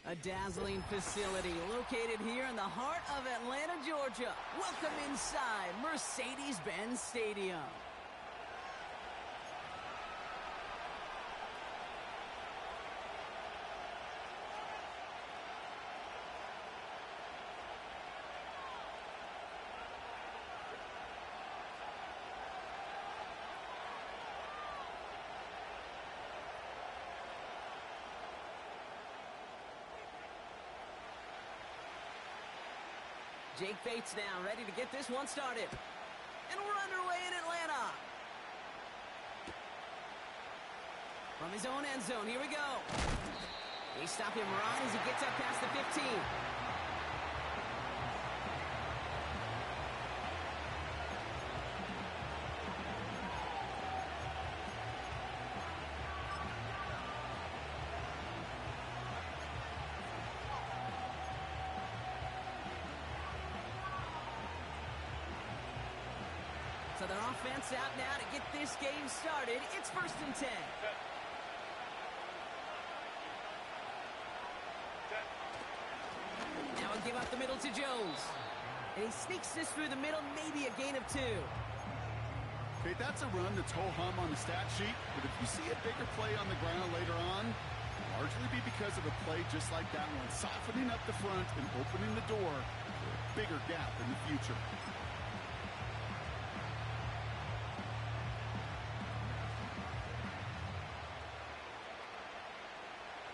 A dazzling facility located here in the heart of Atlanta, Georgia. Welcome inside Mercedes-Benz Stadium. Jake Bates now ready to get this one started. And we're underway in Atlanta. From his own end zone, here we go. They stop him right as he gets up past the 15. So their offense out now to get this game started. It's 1st and 10. Now a give up the middle to Jones. And he sneaks this through the middle, maybe a gain of 2. Okay, that's a run that's ho-hum on the stat sheet, but if you see a bigger play on the ground later on, it'll largely be because of a play just like that one, softening up the front and opening the door for a bigger gap in the future.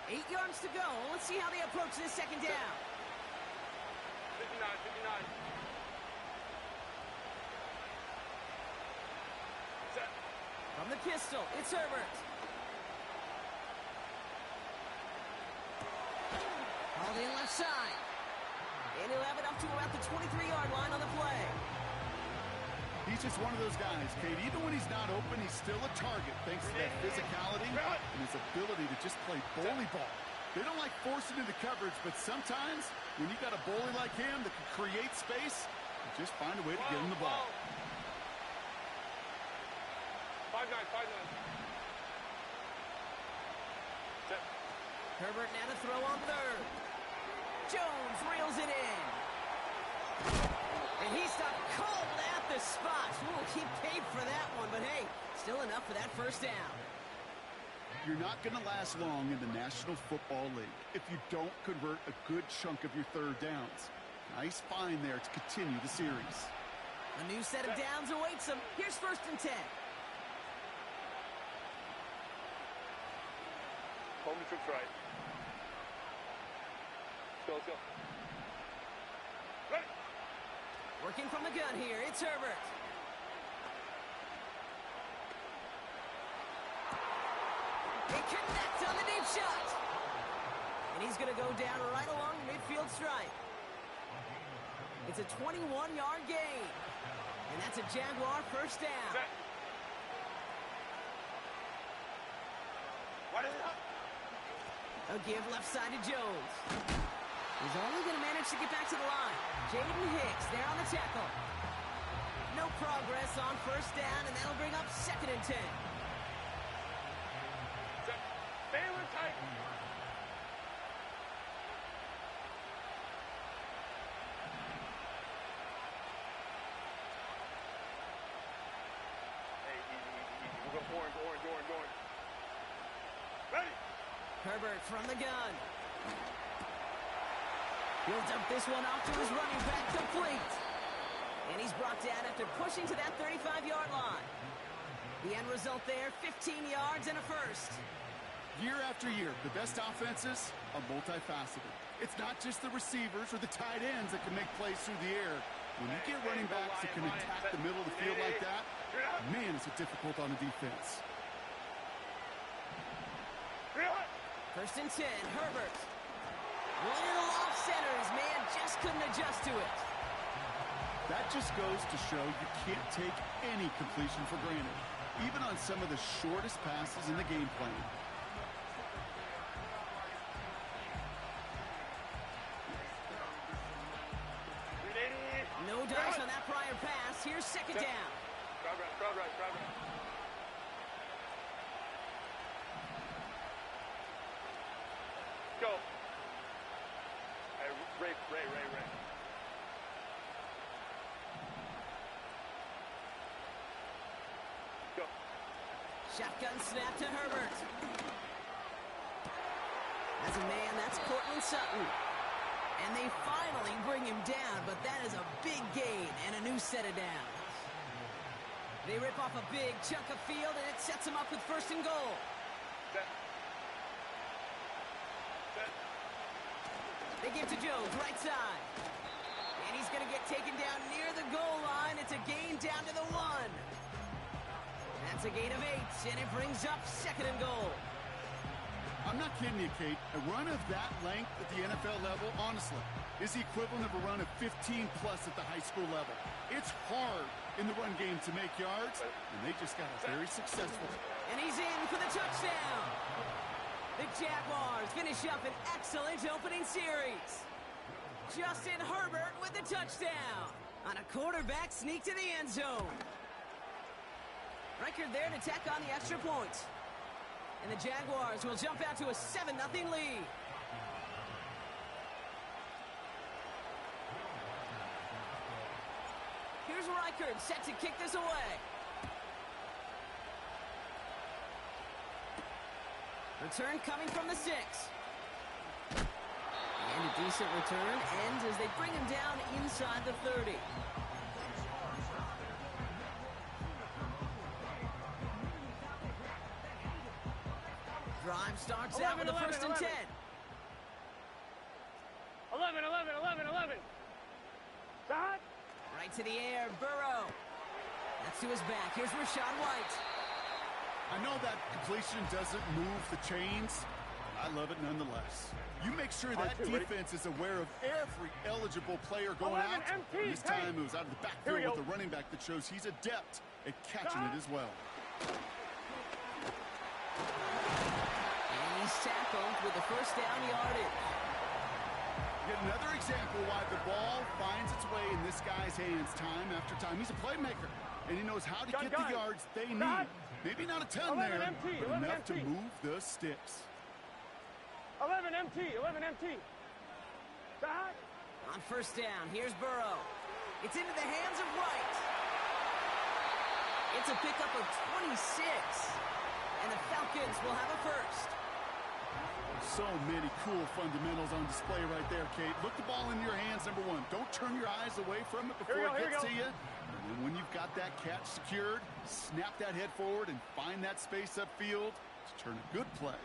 8 yards to go. Let's see how they approach this second down. 59, 59. Set. From the pistol, it's Herbert. Called in left side. And he'll have it up to about the 23-yard line on the play. He's just one of those guys, Kate. Even when he's not open, he's still a target thanks to that physicality and his ability to just play bully ball. They don't like forcing into coverage, but sometimes when you got a bully like him that can create space, you just find a way to get him the ball. 5-9, 5-9. Set. Herbert now to throw on third. Jones reels it in. And he stopped cold at the spot. Ooh, he paid for that one, but hey, still enough for that first down. You're not going to last long in the National Football League if you don't convert a good chunk of your third downs. Nice find there to continue the series. A new set of downs awaits him. Here's 1st and 10. Home the troops right. Let's go. Ready. Working from the gun here, it's Herbert. He connects on the deep shot. And he's going to go down right along the midfield stripe. It's a 21-yard gain. And that's a Jaguar first down. Set. What is it up? A give left side to Jones. He's only going to manage to get back to the line. Jaden Hicks there on the tackle. No progress on first down, and that'll bring up 2nd and 10. Set. Baylor tight. Hey, easy. We're going orange. Ready. Herbert from the gun. He'll dump this one off to his running back, complete. And he's brought down after pushing to that 35-yard line. The end result there, 15 yards and a first. Year after year, the best offenses are multifaceted. It's not just the receivers or the tight ends that can make plays through the air. When you get running backs that can attack the middle of the field like that, man, is it difficult on the defense. 1st and 10, Herbert. One in the loft center. His man just couldn't adjust to it. That just goes to show you can't take any completion for granted, even on some of the shortest passes in the game plan. No dice on that prior pass. Here's 2nd down. Crowd right. Go. Ray. Go. Shotgun snap to Herbert. As a man, that's Cortland Sutton. And they finally bring him down, but that is a big gain and a new set of downs. They rip off a big chunk of field, and it sets them up with 1st and goal. Set. They give to Jones, right side. And he's going to get taken down near the goal line. It's a gain down to the 1. That's a gain of 8, and it brings up 2nd and goal. I'm not kidding you, Kate. A run of that length at the NFL level, honestly, is the equivalent of a run of 15-plus at the high school level. It's hard in the run game to make yards, and they just got it very successful. And he's in for the touchdown. The Jaguars finish up an excellent opening series. Justin Herbert with the touchdown on a quarterback sneak to the end zone. Record there to tack on the extra point. And the Jaguars will jump out to a 7-0 lead. Here's Reichard set to kick this away. Return coming from the 6. And a decent return ends as they bring him down inside the 30. Drive starts out with the 1st and 10. 11. Start. Right to the air, Burrow. That's to his back. Here's Rachaad White. I know that completion doesn't move the chains. I love it nonetheless. You make sure that defense is aware of every eligible player going out. And this time it was out of the backfield with a running back that shows he's adept at catching it as well. And he's tackled with the 1st down yardage. Yet another example why the ball finds its way in this guy's hands time after time. He's a playmaker, and he knows how to get the yards they need. Maybe not a ton there, but enough to move the sticks. 11 MT. Start. On 1st down, here's Burrow. It's into the hands of White. It's a pickup of 26. And the Falcons will have a 1st. So many cool fundamentals on display right there, Kate. Look the ball in your hands, number 1. Don't turn your eyes away from it before it gets to you. And then when you've got that catch secured, snap that head forward and find that space upfield to turn a good play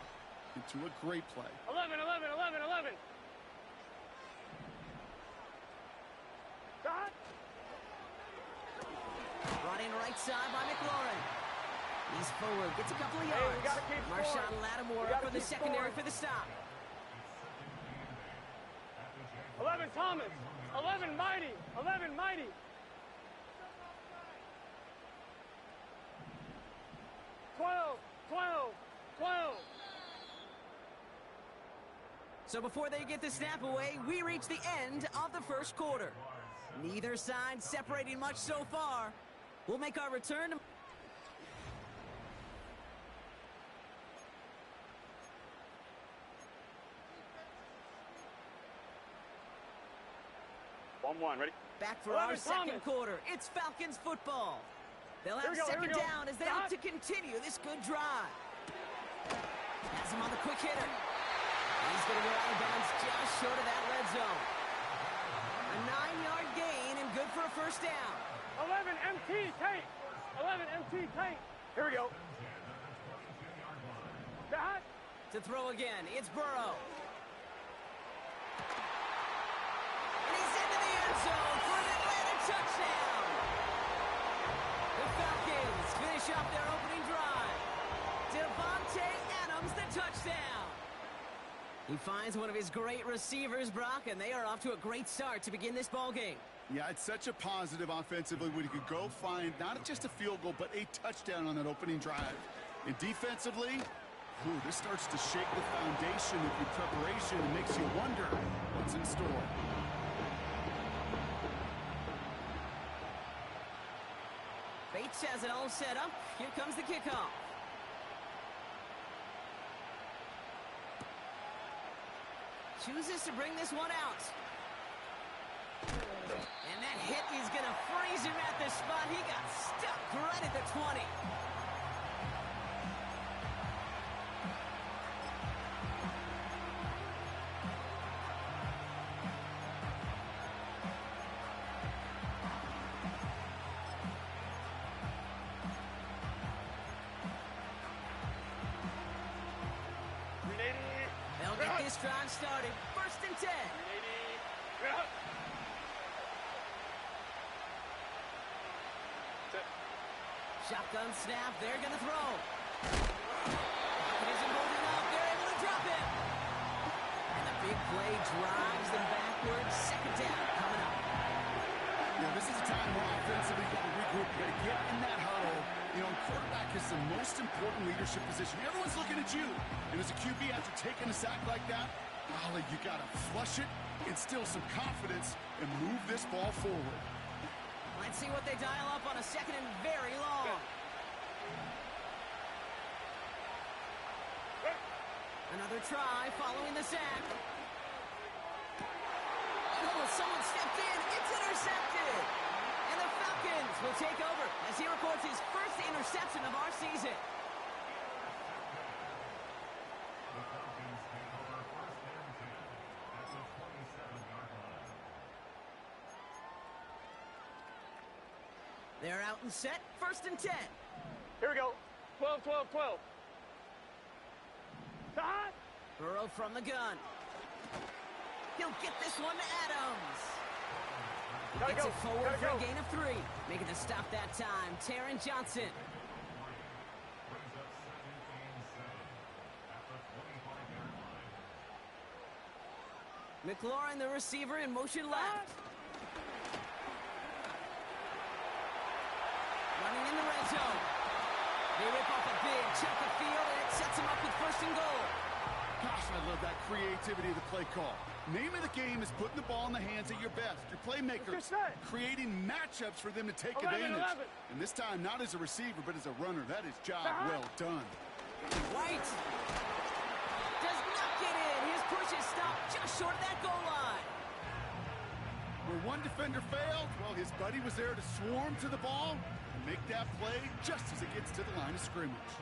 into a great play. 11. Start. Brought in right side by McLaurin. He's forward, gets a couple of yards. Marshawn Lattimore up for the secondary for the stop. 11 Thomas. 11 Mighty. 12. So before they get the snap away, we reach the end of the 1st quarter. Neither side separating much so far. We'll make our return to... Ready? Back for our 2nd quarter. It's Falcons football. They'll have 2nd down as they look to continue this good drive. Has him on the quick hitter. He's going to go out of bounds just short of that red zone. A 9-yard gain and good for a 1st down. 11 MT Tank. Here we go. Start. To throw again, it's Burrow. And he's into the end zone for an Atlanta touchdown. The Falcons finish off their opening drive. Devontae Adams, the touchdown. He finds one of his great receivers, Brock, and they are off to a great start to begin this ball game. Yeah, it's such a positive offensively when you could go find not just a field goal, but a touchdown on that opening drive. And defensively, this starts to shake the foundation of your preparation and makes you wonder what's in store. Bates has it all set up. Here comes the kickoff. Chooses to bring this one out. hit is going to freeze him at the spot. He got stuck right at the 20. They'll get this drive started. 1st and 10. Shotgun snap. They're going to throw. It isn't holding up. They're able to drop it. And the big play drives them backwards. 2nd down coming up. Yeah, this is a time where offensively you got to regroup. You got to get in that huddle. You know, quarterback is the most important leadership position. Everyone's looking at you. And as a QB, after taking a sack like that, golly, you got to flush it, instill some confidence, and move this ball forward. Let's see what they dial up on a 2nd and very long. Another try following the sack. Oh, someone stepped in. It's intercepted. And the Falcons will take over as he records his first interception of our season. They're out and set. 1st and 10. Here we go. 12, 12, 12. Hot. Burrow from the gun. He'll get this one to Adams. Gets it forward for a gain of 3. Making the stop that time, Taron Johnson. McLaurin, the receiver, in motion left. Running in the red zone. They rip off a big chunk of field, and it sets them up with 1st and goal. Gosh, I love that creativity of the play call. Name of the game is putting the ball in the hands of your best, your playmakers, creating matchups for them to take advantage. And this time, not as a receiver, but as a runner. That is job well done. White does not get in. His push is stopped just short of that goal line. Where one defender failed, well, his buddy was there to swarm to the ball and make that play just as it gets to the line of scrimmage.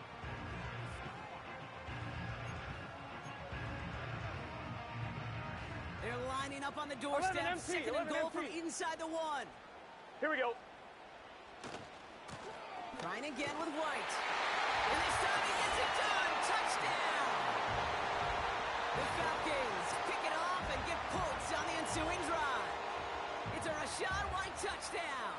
They're lining up on the doorstep. 2nd and goal from inside the 1. Here we go. Trying again with White. And this time he gets it done. Touchdown! The Falcons pick it off and get points on the ensuing drive. It's a Rachaad White touchdown.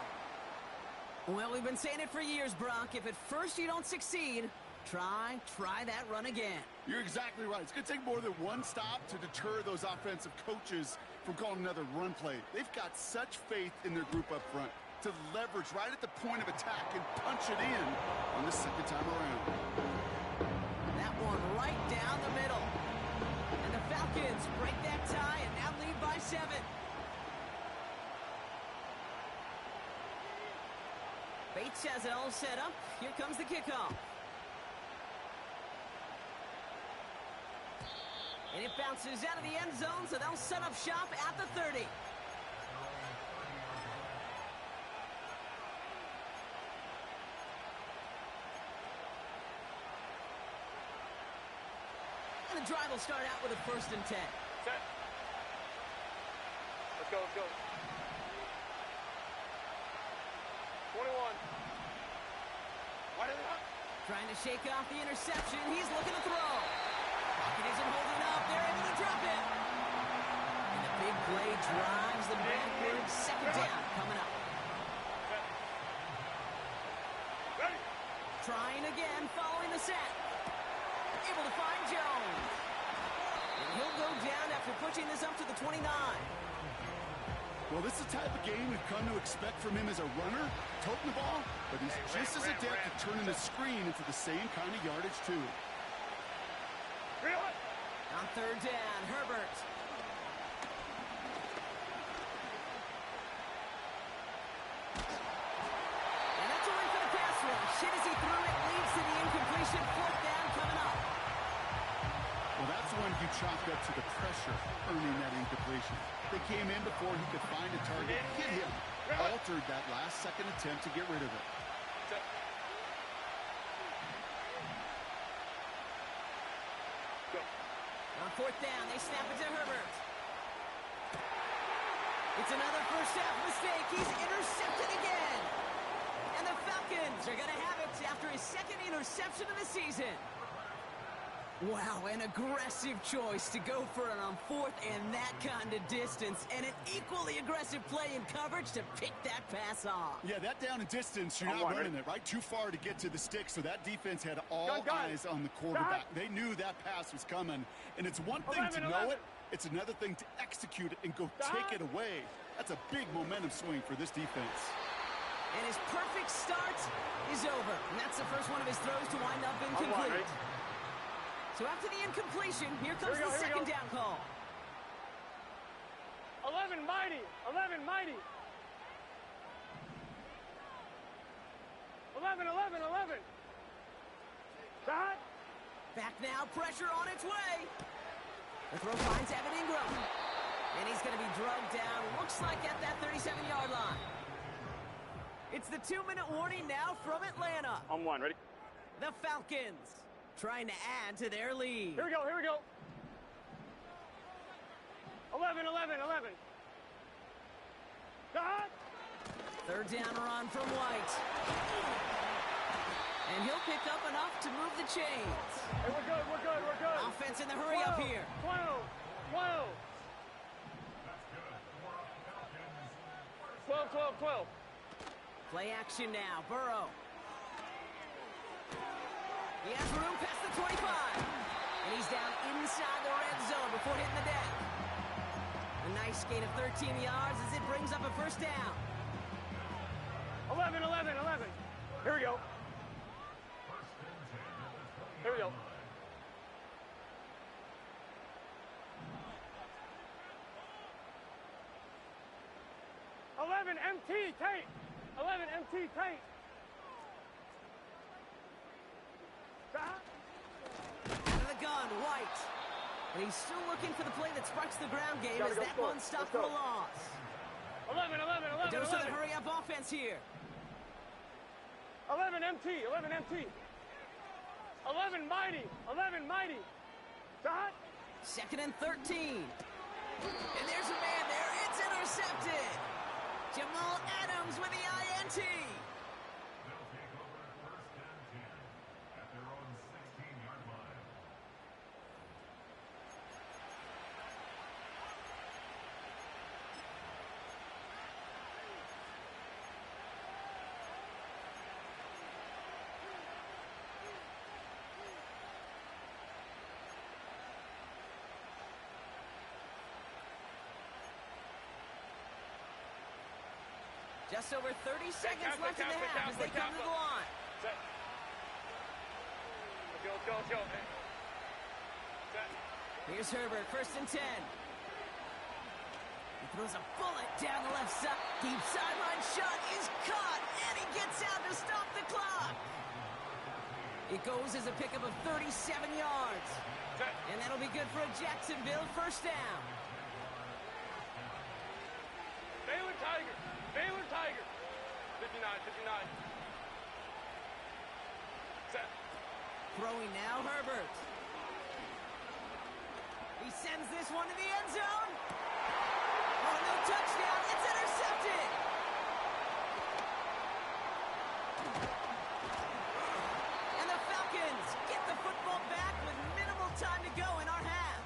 Well, we've been saying it for years, Brock. If at first you don't succeed, try that run again. You're exactly right. It's going to take more than one stop to deter those offensive coaches from calling another run play. They've got such faith in their group up front to leverage right at the point of attack and punch it in on the 2nd time around. That one right down the middle. And the Falcons break that tie and now lead by 7. Bates has it all set up. Here comes the kickoff. And it bounces out of the end zone, so they'll set up shop at the 30. And the drive will start out with a 1st and 10. Set. Let's go, let's go. 21. Wide it up. Trying to shake off the interception. He's looking to throw. It isn't holding up. They're able to drop it. And the big play drives them backwards. 2nd down coming up. Ready. Trying again following the sack. Able to find Jones. And he'll go down after pushing this up to the 29. Well, this is the type of game we've come to expect from him as a runner, toting the ball, but he's just as adept at turning the screen into the same kind of yardage, too. On 3rd down, Herbert. And that's a win for the pass rush. Hit as he threw it, leads to the incompletion. 4th down coming up. Well, that's one you chalk up to the pressure earning that incompletion. They came in before he could find a target, hit him, altered that last-second attempt to get rid of it. On fourth down, they snap it to Herbert. It's another first-half mistake. He's intercepted again. And the Falcons are going to have it after his second interception of the season. Wow, an aggressive choice to go for it on fourth and that kind of distance. And an equally aggressive play in coverage to pick that pass off. Yeah, that down and distance, you're not running it, right? Too far to get to the stick, so that defense had all eyes on the quarterback. They knew that pass was coming. And it's one thing to know it. It's another thing to execute it and go take it away. That's a big momentum swing for this defense. And his perfect start is over. And that's the first one of his throws to wind up incomplete. So after the incompletion, here comes the second down call. 11 mighty. 11 mighty. 11. Dot. Back now, pressure on its way. The throw finds Evan Ingram. And he's going to be drugged down, looks like at that 37-yard line. It's the 2-minute warning now from Atlanta. On one, ready? The Falcons trying to add to their lead. Here we go. 11. Dot. Third down run from White. And he'll pick up enough to move the chains. Hey, we're good. Offense in the hurry up here. 12. Play action now. Burrow. He has room past the 25. And he's down inside the red zone before hitting the deck. A nice gain of 13 yards as it brings up a first down. 11. Here we go. 11 MT Tate. 11 MT Tate. Out of the gun, White. And he's still looking for the play that sparks the ground game as that one stopped for a loss. 11. A dose of the hurry-up offense here. 11 MT. 11 mighty. Dot. Second and 13. And there's a man there. It's intercepted. Jamal Adams with the INT. Just over 30 seconds left in the half as they come to the line. Let's go. Here's Herbert, first and 10. He throws a bullet down the left side. Deep sideline shot is caught, and he gets out to stop the clock. It goes as a pickup of 37 yards. And that'll be good for a Jacksonville first down. Baylor Tiger. 59. Set. Throwing now, Herbert. He sends this one to the end zone. Oh, no touchdown. It's intercepted. And the Falcons get the football back with minimal time to go in our half.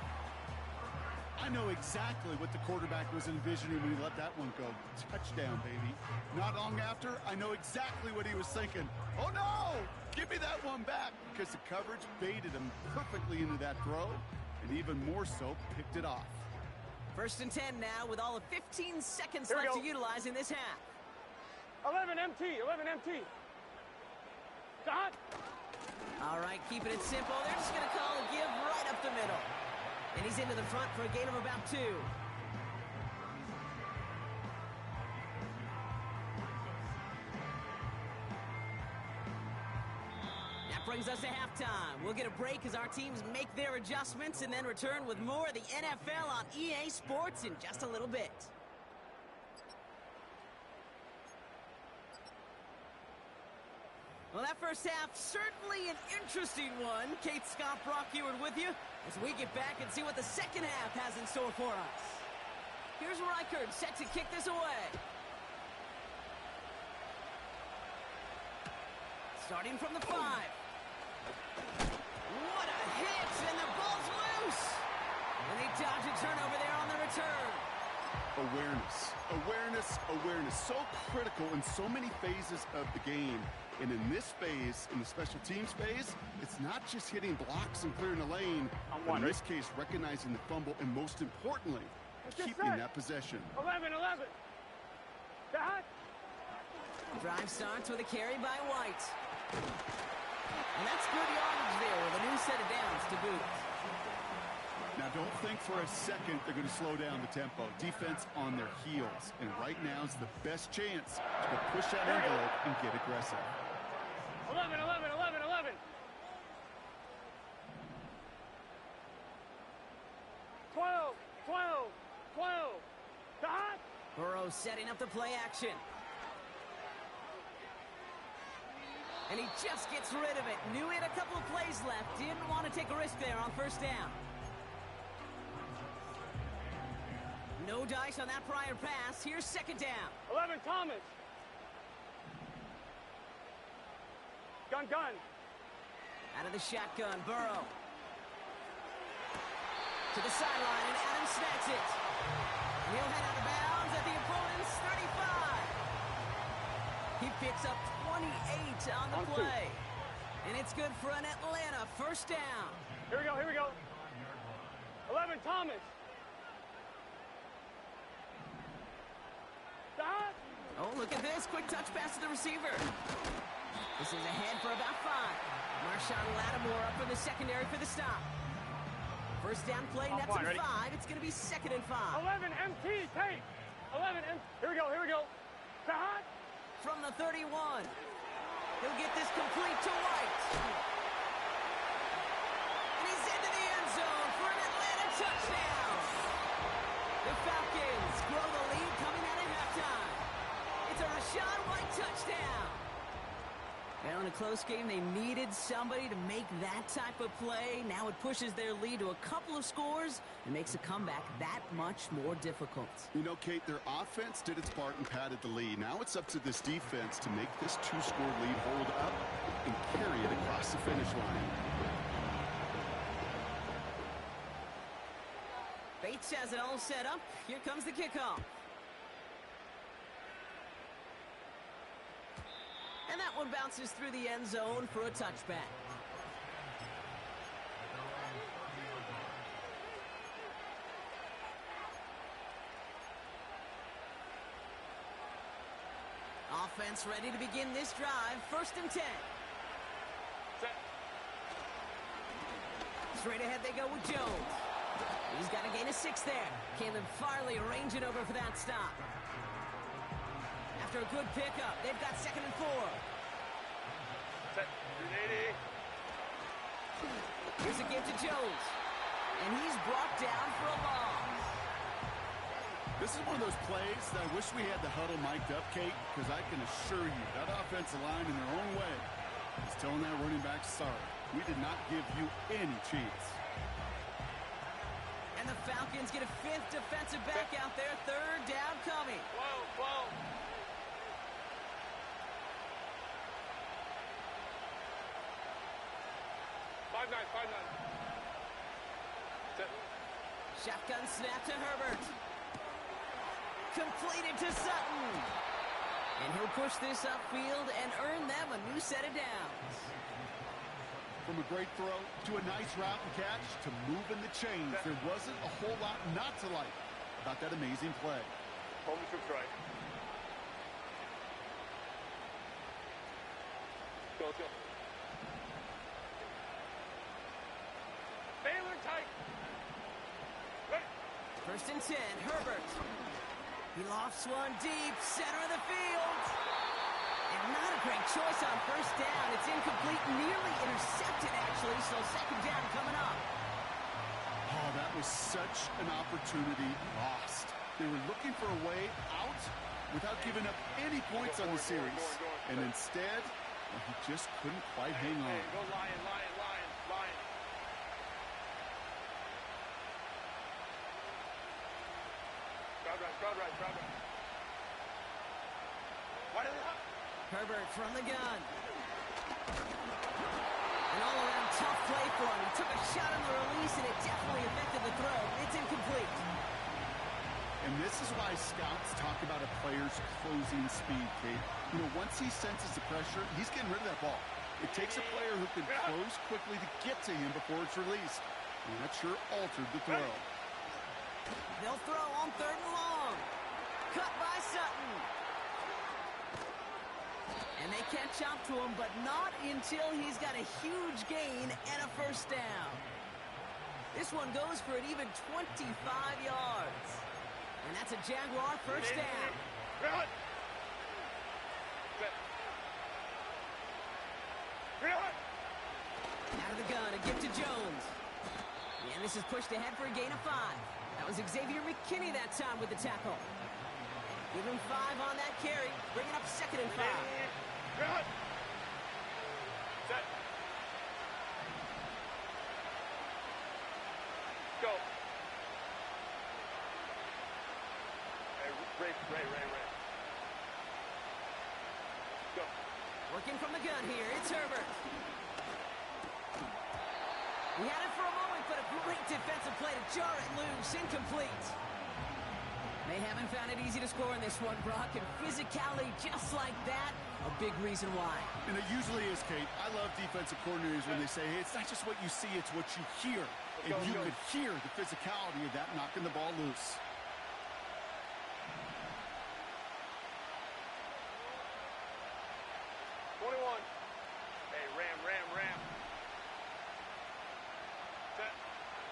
I know exactly what the quarterback was envisioning when he let that one go. Touchdown, baby. Not long after, I know exactly what he was thinking. Oh, no! Give me that one back, because the coverage baited him perfectly into that throw, and even more so, picked it off. First and 10 now with all of 15 seconds left to utilize in this half. 11 MT. Dot. All right, keeping it simple. They're just going to call a give right up the middle. And he's into the front for a gain of about 2. That brings us to halftime. We'll get a break as our teams make their adjustments and then return with more of the NFL on EA Sports in just a little bit. Well, that first half, certainly an interesting one. Kate Scott, Brock Eward with you as we get back and see what the second half has in store for us. Here's Reichert set to kick this away. Starting from the 5. What a hit, and the ball's loose. And they dodge a turnover there on the return. Awareness. So critical in so many phases of the game. And in this phase, in the special teams phase, it's not just hitting blocks and clearing the lane, but in this case, recognizing the fumble, and most importantly, keeping that possession. 11. Dot. Drive starts with a carry by White. And that's good yardage there with a new set of downs to boot. Now, don't think for a second they're going to slow down the tempo. Defense on their heels. And right now is the best chance to push that envelope and get aggressive. 11. 12. Dot. Burrow setting up the play action. And he just gets rid of it. Knew he had a couple of plays left. Didn't want to take a risk there on first down. No dice on that prior pass. Here's second down. 11, Thomas. Gun. Out of the shotgun, Burrow. To the sideline, and Adams snacks it. And he'll head out of bounds at the opponent's 35. He picks up 28 on the play. And it's good for an Atlanta first down. Here we go. 11, Thomas. Dot. Oh, look at this. Quick touch pass to the receiver. This is ahead for about 5. Marshawn Lattimore up in the secondary for the stop. First down play, Nets at 5. It's going to be 2nd and 5. 11, MT, take. 11, MT. Here we go. Dot. From the 31. He'll get this complete to White. And he's into the end zone for an Atlanta touchdown. The Falcons grow the lead coming out of halftime. It's a Rachaad White touchdown. Well, in a close game, they needed somebody to make that type of play. Now it pushes their lead to a couple of scores and makes a comeback that much more difficult. You know, Kate, their offense did its part and padded the lead. Now it's up to this defense to make this 2-score lead hold up and carry it across the finish line. Bates has it all set up. Here comes the kickoff. And that one bounces through the end zone for a touchback. Offense ready to begin this drive. 1st and 10. Set. Straight ahead they go with Jones. He's got a gain of 6 there. Caleb Farley arranging over for that stop. After a good pickup, they've got 2nd and 4. Set. 380. Here's a give to Jones. And he's brought down for a loss. This is one of those plays that I wish we had the huddle mic'd up, Kate, because I can assure you that offensive line in their own way is telling that running back, sorry, we did not give you any chance. And the Falcons get a 5th defensive back out there. 3rd down coming. 12. 5-9. Set. Shotgun snap to Herbert. Completed to Sutton. And he'll push this upfield and earn them a new set of downs. From a great throw to a nice route and catch to moving the chains, there wasn't a whole lot not to like about that amazing play. Home to right. Go. Baylor tight. Ready. 1st and 10, Herbert. He lofts one deep, center of the field. And not a great choice on 1st down. It's incomplete, nearly intercepted, actually, so 2nd down coming up. Oh, that was such an opportunity lost. They were looking for a way out without giving up any points on the series. And instead, Well, he just couldn't quite hang on. Hey, go Lion, Lion, Lion, Lion. Crowd right, crowd right, crowd right. Why did it? Herbert from the gun. An all-around tough play for him. He took a shot on the release, and it definitely affected the throw. It's incomplete. And this is why scouts talk about a player's closing speed, Kate. You know, once he senses the pressure, he's getting rid of that ball. It takes a player who can close quickly to get to him before it's released. And that sure altered the throw. They'll throw on 3rd and long. Cut by Sutton. And they catch up to him, but not until he's got a huge gain and a first down. This one goes for an even 25 yards. And that's a Jaguar first down. Run! Run! Out of the gun, a gift to Jones. And this is pushed ahead for a gain of 5. That was Xavier McKinney that time with the tackle. Give him 5 on that carry, bringing up 2nd and 5. Run! Set. Go. Hey, Ray. Go. Working from the gun here, it's Herbert. He had it for a moment, but a great defensive play to jar it loose, incomplete. They haven't found it easy to score in this one, Brock, and physicality just like that, a big reason why. And it usually is, Kate. I love defensive coordinators when they say, hey, it's not just what you see, it's what you hear. And you could hear the physicality of that knocking the ball loose.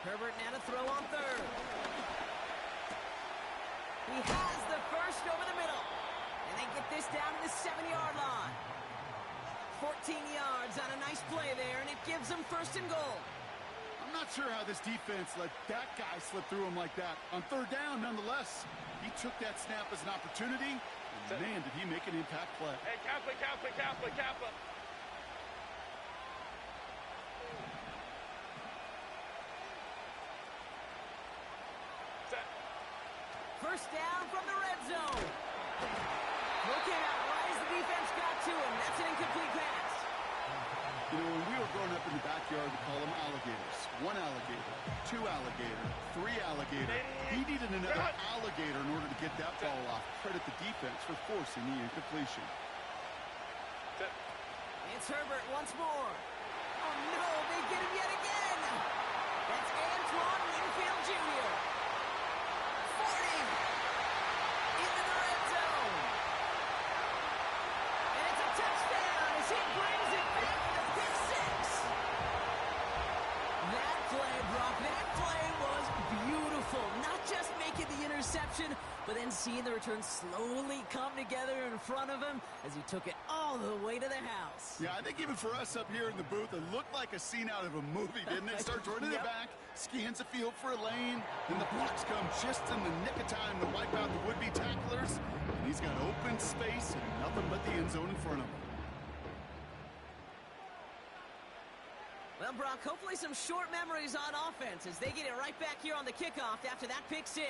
Herbert now to throw on 3rd. He has the first over the middle. And they get this down to the 7-yard line. 14 yards on a nice play there, and it gives them 1st and goal. I'm not sure how this defense let that guy slip through him like that. On 3rd down, nonetheless, he took that snap as an opportunity, and man, did he make an impact play. Hey, Kappa. First down from the red zone. Looking out right as the defense got to him. That's an incomplete pass. You know, when we were growing up in the backyard, we call them alligators. 1 alligator, 2 alligator, 3 alligator. He needed another alligator in order to get that ball off. Credit the defense for forcing the incompletion. It's Herbert once more. Oh, no, they get him yet again. That's Antoine Winfield Jr. 40 into the red zone. And it's a touchdown as he brings it back to pick 6. That play, Brock, that play was beautiful. Not just making the interception, but then seeing the return slowly come together in front of him as he took it all the way to the house. Yeah, I think even for us up here in the booth, it looked like a scene out of a movie, didn't it? Starts running it back, scans the field for a lane, and the blocks come just in the nick of time to wipe out the would-be tacklers. And he's got open space and nothing but the end zone in front of him. Well, Brock, hopefully some short memories on offense as they get it right back here on the kickoff after that pick 6.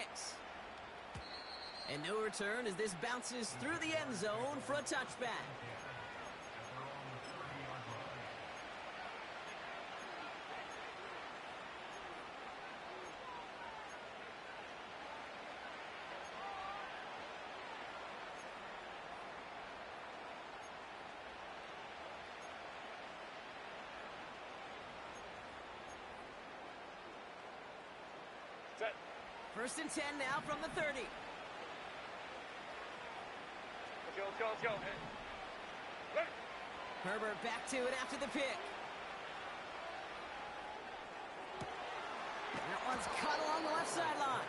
And no return as this bounces through the end zone for a touchback. Set. 1st and 10 now from the 30. Let's go. Hey. Herbert back to it after the pick. That one's cut along the left sideline.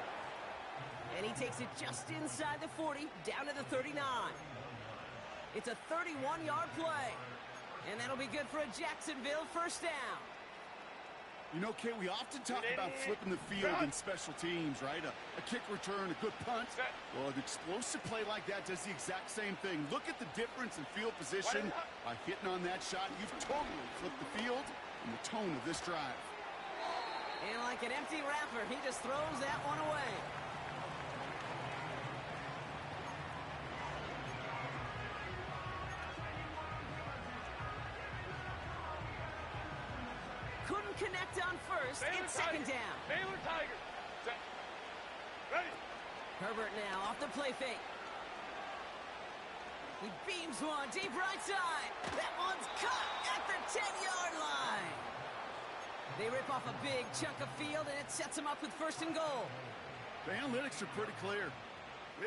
And he takes it just inside the 40, down to the 39. It's a 31-yard play. And that'll be good for a Jacksonville first down. You know, Kay, we often talk about flipping the field in special teams, right? A kick return, a good punt. Well, an explosive play like that does the exact same thing. Look at the difference in field position. By hitting on that shot, you've totally flipped the field and the tone of this drive. And like an empty wrapper, he just throws that one away. Couldn't connect on first. It's second down. Baylor Tigers. Set. Ready. Herbert now off the play fake. He beams one deep right side. That one's caught at the 10-yard line. They rip off a big chunk of field, and it sets them up with first and goal. The analytics are pretty clear.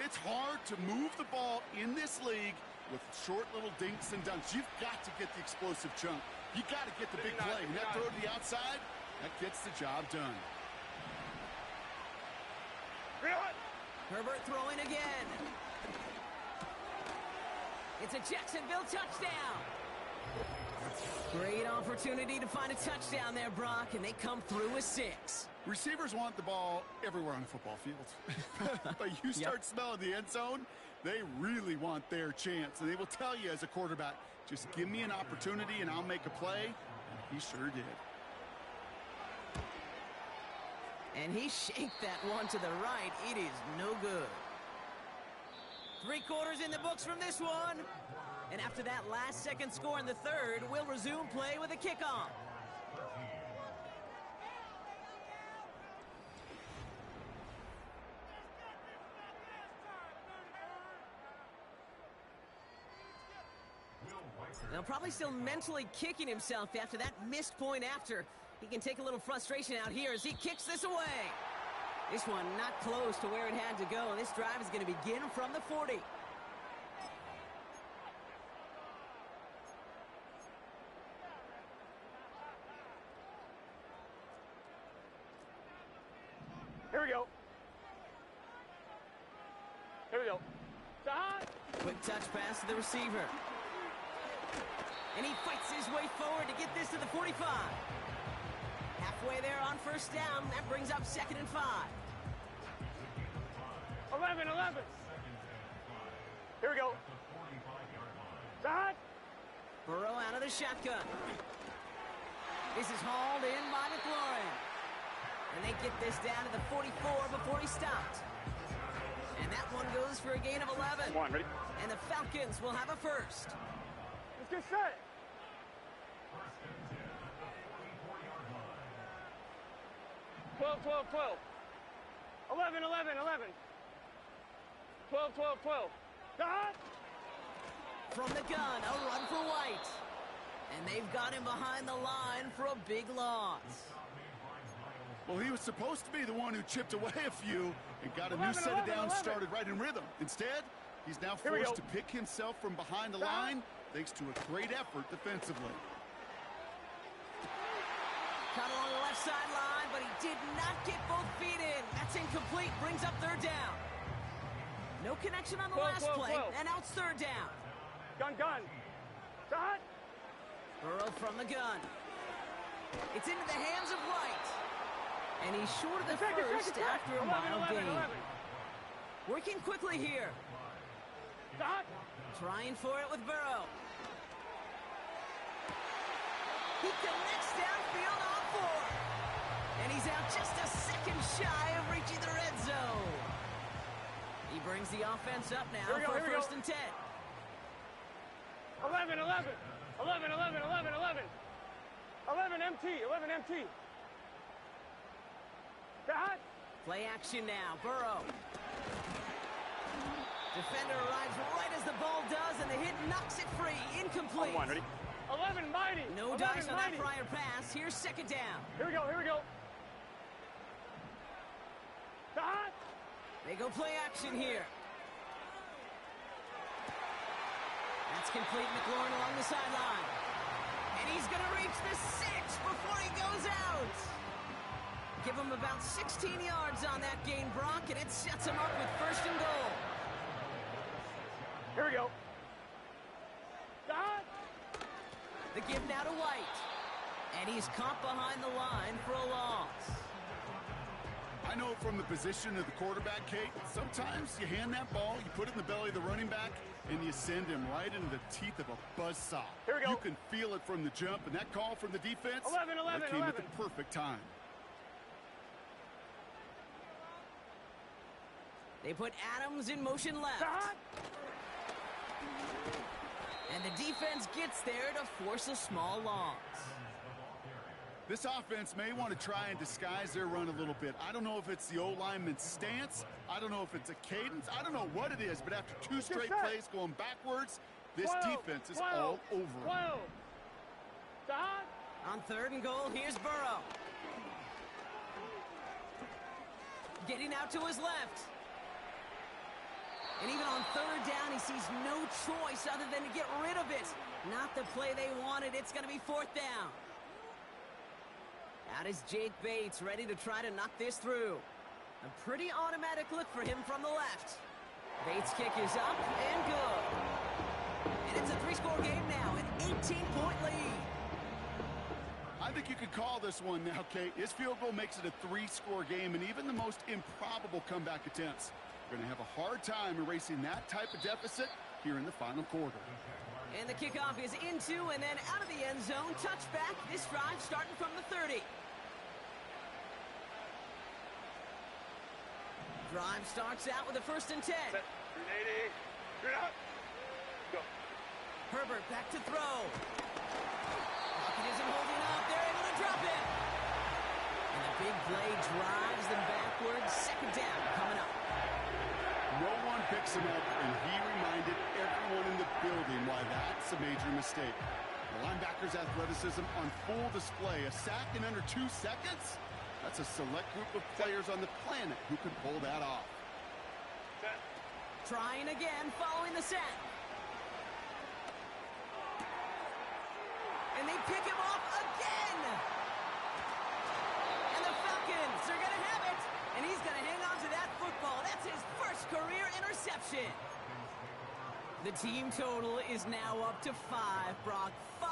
It's hard to move the ball in this league with short little dinks and dunks. You've got to get the explosive chunk. You got to get the big play. And that throw to the outside, that gets the job done. Herbert throwing again. It's a Jacksonville touchdown. Great opportunity to find a touchdown there, Brock, and they come through with 6. Receivers want the ball everywhere on a football field. But you start smelling the end zone, they really want their chance. And they will tell you as a quarterback, just give me an opportunity and I'll make a play. And he sure did. And he shaked that one to the right. It is no good. 3 quarters in the books from this one. And after that last-second score in the third, we'll resume play with a kickoff. Now probably still mentally kicking himself after that missed point after. He can take a little frustration out here as he kicks this away. This one not close to where it had to go. This drive is going to begin from the 40. Here we go. Here we go. Shot. Quick touch pass to the receiver. And he fights his way forward to get this to the 45. Halfway there on first down. That brings up 2nd and 5. 11. Here we go. Shot. Burrow out of the shotgun. This is hauled in by McLaurin. And they get this down to the 44 before he stopped. And that one goes for a gain of 11. Come on, ready? And the Falcons will have a first. Let's get set. 12. 11. 12. Shot. From the gun, a run for White. And they've got him behind the line for a big loss. Well, he was supposed to be the one who chipped away a few and got a new set of downs started right in rhythm. Instead, he's now forced to pick himself from behind the line thanks to a great effort defensively. Caught along the left sideline, but he did not get both feet in. That's incomplete, brings up 3rd down. No connection on the last play, and now it's 3rd down. Gun. Shot. Burrow from the gun. It's into the hands of White. And he's short of the first after a mile gain. Working quickly here. Shot. Trying for it with Burrow. He connects downfield on 4. And he's out just a second shy of reaching the red zone. He brings the offense up now for 1st and 10. 11 MT. Shot. Play action now. Burrow. Defender arrives right as the ball does, and the hit knocks it free. Incomplete. Come on, ready? 11 mighty. No dice on that prior pass. Here's 2nd down. Here we go. Shot. They go play action here. That's complete. McLaurin along the sideline. And he's going to reach the 6 before he goes out. Give him about 16 yards on that gain, Brock, and it sets him up with 1st and goal. Here we go. Shot. The give now to White. And he's caught behind the line for a loss. I know from the position of the quarterback, Kate, sometimes you hand that ball, you put it in the belly of the running back, and you send him right into the teeth of a buzzsaw. Here we go. You can feel it from the jump, and that call from the defense 11, that came at the perfect time. They put Adams in motion left. And the defense gets there to force a small loss. This offense may want to try and disguise their run a little bit. I don't know if it's the O-lineman's stance. I don't know if it's a cadence. I don't know what it is, but after two straight plays going backwards, this defense is all over them. On 3rd and goal, here's Burrow. Getting out to his left. And even on 3rd down, he sees no choice other than to get rid of it. Not the play they wanted. It's going to be 4th down. Out is Jake Bates, ready to try to knock this through. A pretty automatic look for him from the left. Bates' kick is up and good. And it's a 3-score game now, an 18-point lead. I think you could call this one now, Kate. His field goal makes it a 3-score game, and even the most improbable comeback attempts are going to have a hard time erasing that type of deficit here in the final quarter. And the kickoff is into and then out of the end zone. Touchback. This drive starting from the 30. Drive starts out with a 1st and 10. Set. 380. You're out. Go. Herbert back to throw. Pocket isn't holding up. They're able to drop it. And the big play drives them backwards. 2nd down coming up. No one picks him up, and he reminded everyone in the building why that's a major mistake. The linebacker's athleticism on full display. A sack in under 2 seconds? That's a select group of players on the planet who can pull that off. Trying again following the sack. And they pick him off again. And the Falcons are going to have it. And he's going to hang on to that football. That's his first career interception. The team total is now up to 5, Brock. 5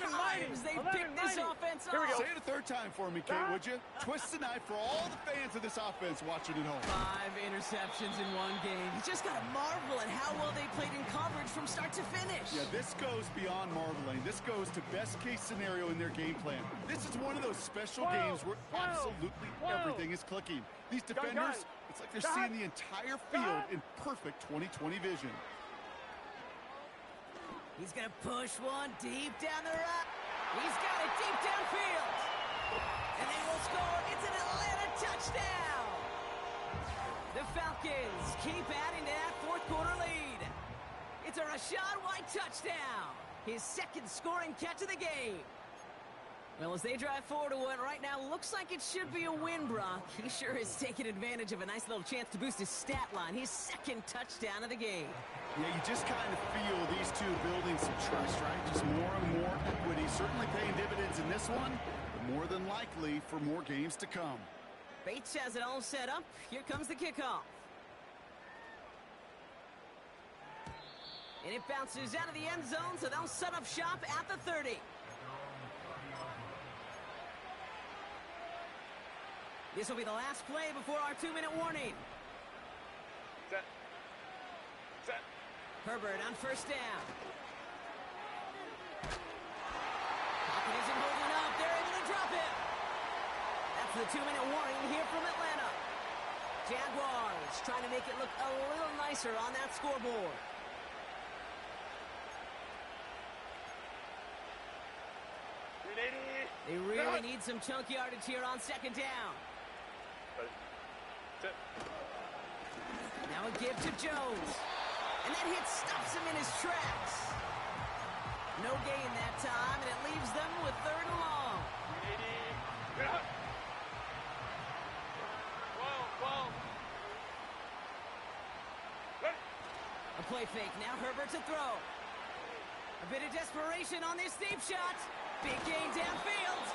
times they've picked this offense off. Say it a 3rd time for me, Kate, would you? Twist the knife for all the fans of this offense watching at home. 5 interceptions in one game. You just got to marvel at how well they played in coverage from start to finish. Yeah, this goes beyond marveling. This goes to best-case scenario in their game plan. This is one of those special games where absolutely everything is clicking. These defenders, it's like they're seeing the entire field in perfect 20/20 vision. He's going to push one deep down the right. He's got it deep downfield. And they will score. It's an Atlanta touchdown. The Falcons keep adding to that 4th quarter lead. It's a Rachaad White touchdown. His 2nd scoring catch of the game. Well, as they drive forward to what right now looks like it should be a win, Brock. He sure is taking advantage of a nice little chance to boost his stat line. His 2nd touchdown of the game. Yeah, you just kind of feel these two building some trust, right? Just more and more equity. Certainly paying dividends in this one, but more than likely for more games to come. Bates has it all set up. Here comes the kickoff. And it bounces out of the end zone, so they'll set up shop at the 30. This will be the last play before our 2-minute warning. Set. Set. Herbert on 1st down. Pocket isn't holding up. They're able to drop it. That's the 2-minute warning here from Atlanta. Jaguars trying to make it look a little nicer on that scoreboard. They really need some chunk yardage here on 2nd down. Now a give to Jones. And that hit stops him in his tracks. No gain that time, and it leaves them with 3rd and long. A play fake. Now Herbert to throw. A bit of desperation on this deep shot. Big gain downfield.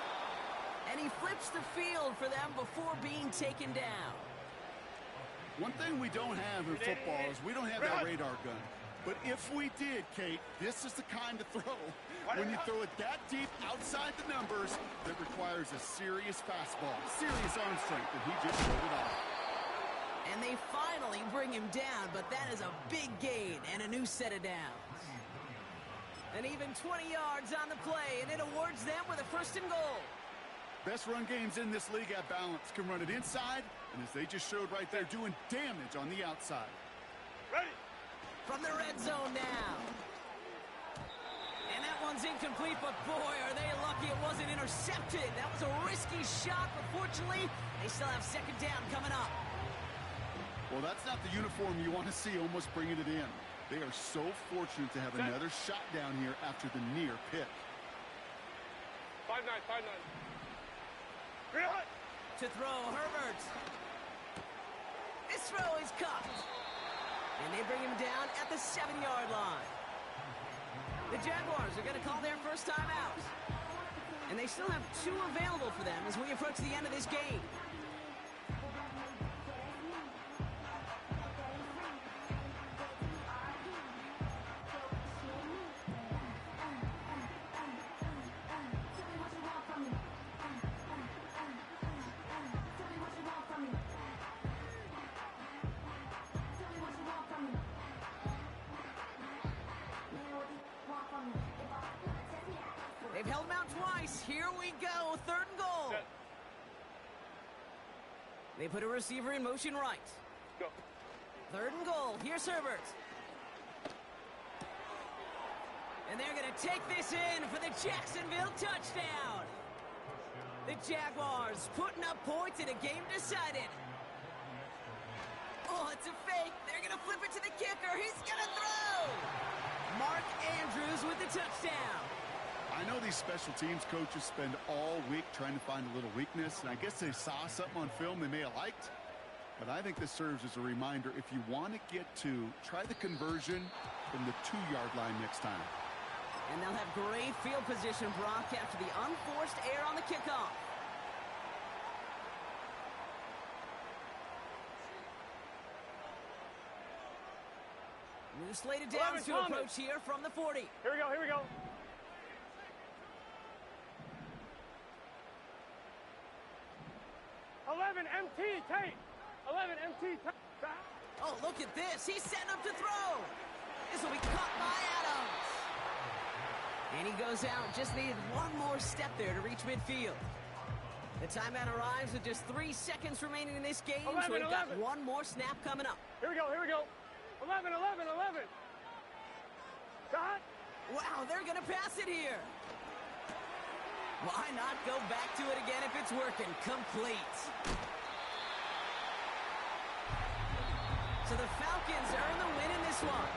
And he flips the field for them before being taken down. One thing we don't have in football is we don't have that radar gun. But if we did, Kate, this is the kind of throw. When you throw it that deep outside the numbers, that requires a serious fastball, serious arm strength, and he just showed it off. And they finally bring him down, but that is a big gain and a new set of downs. And even 20 yards on the play, and it awards them with a 1st and goal. Best run games in this league at balance. Can run it inside, and as they just showed right there, doing damage on the outside. Ready. From the red zone now. And that one's incomplete, but boy, are they lucky it wasn't intercepted. That was a risky shot, but fortunately, they still have 2nd down coming up. Well, that's not the uniform you want to see almost bringing it in. They are so fortunate to have another shot down here after the near pick. 5-9, 5-9. To throw, Herbert. This throw is caught. And they bring him down at the 7-yard line. The Jaguars are going to call their first time out. And they still have 2 available for them as we approach the end of this game. They've held him out twice. Here we go. 3rd and goal. Set. They put a receiver in motion right. Go. 3rd and goal. Here's Herbert. And they're going to take this in for the Jacksonville touchdown. The Jaguars putting up points in a game decided. Oh, it's a fake. They're going to flip it to the kicker. He's going to throw. Mark Andrews with the touchdown. I know these special teams coaches spend all week trying to find a little weakness, and I guess they saw something on film they may have liked. But I think this serves as a reminder, if you want to get 2, try the conversion from the 2-yard line next time. And they'll have great field position, Brock, after the unforced error on the kickoff. New slated downs to approach here from the 40. Here we go, here we go. MT, Tate. 11, MT, Tate. Oh, look at this. He's setting up to throw. This will be caught by Adams. And he goes out. Just needed one more step there to reach midfield. The timeout arrives with just 3 seconds remaining in this game. 11, so we've got 11. one more snap coming up. Here we go, here we go. 11, 11, 11. Shot. Wow, they're going to pass it here. Why not go back to it again if it's working? Complete. So the Falcons earn the win in this one.